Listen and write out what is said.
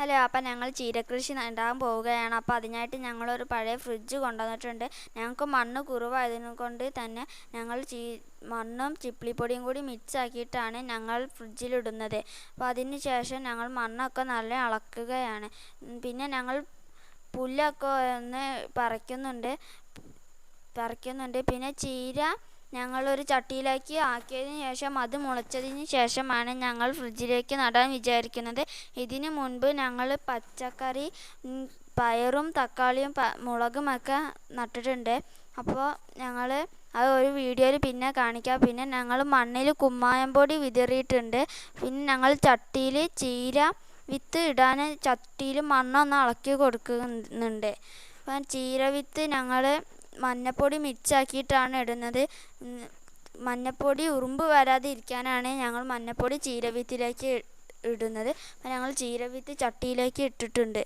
Hello, അപ്പം ഞങ്ങൾ ചീരകൃഷി നടാൻ പോവുകയാണ്. അപ്പോൾ അതിനായിട്ട് ഞങ്ങളൊരു പഴയ ഫ്രിഡ്ജ് കൊണ്ടുവന്നിട്ടുണ്ട്. ഞങ്ങൾക്ക് മണ്ണ് കുറവായതുകൊണ്ട് തന്നെ ഞങ്ങൾ മണ്ണും ചിപ്പിളിപ്പൊടിയും കൂടി മിക്സ് ആക്കിയിട്ടാണ് ഞങ്ങൾ ഫ്രിഡ്ജിലിടുന്നത്. അപ്പോൾ അതിന് ശേഷം ഞങ്ങൾ മണ്ണൊക്കെ നല്ല ഇളക്കുകയാണ്. പിന്നെ ഞങ്ങൾ പുല്ലൊക്കെ ഒന്ന് പറിക്കുന്നുണ്ട്. പിന്നെ ചീര ഞങ്ങളൊരു ചട്ടിയിലേക്ക് ആക്കിയതിന് ശേഷം അത് മുളച്ചതിന് ശേഷമാണ് ഞങ്ങൾ ഫ്രിഡ്ജിലേക്ക് നടാൻ വിചാരിക്കുന്നത്. ഇതിനു മുൻപ് ഞങ്ങൾ പച്ചക്കറി പയറും തക്കാളിയും മുളകുമൊക്കെ നട്ടിട്ടുണ്ട്. അപ്പോൾ ഞങ്ങൾ അത് ഒരു വീഡിയോയിൽ പിന്നെ കാണിക്കാം. പിന്നെ ഞങ്ങൾ മണ്ണിൽ കുമ്മായം പൊടി വിതറിയിട്ടുണ്ട്. പിന്നെ ഞങ്ങൾ ചട്ടിയിൽ ചീര വിത്ത് ഇടാൻ ചട്ടിയിൽ മണ്ണൊന്ന് ഇളക്കി കൊടുക്കുന്നുണ്ട്. അപ്പം ചീര വിത്ത് ഞങ്ങൾ മഞ്ഞപ്പൊടി മിക്സ് ആക്കിയിട്ടാണ് ഇടുന്നത്. മഞ്ഞപ്പൊടി ഉറുമ്പ് വരാതെ ഇരിക്കാനാണ് ഞങ്ങൾ മഞ്ഞപ്പൊടി ചീരവിത്തിലേക്ക് ഇടുന്നത്. അപ്പം ഞങ്ങൾ ചീരവിത്ത് ചട്ടിയിലേക്ക് ഇട്ടിട്ടുണ്ട്.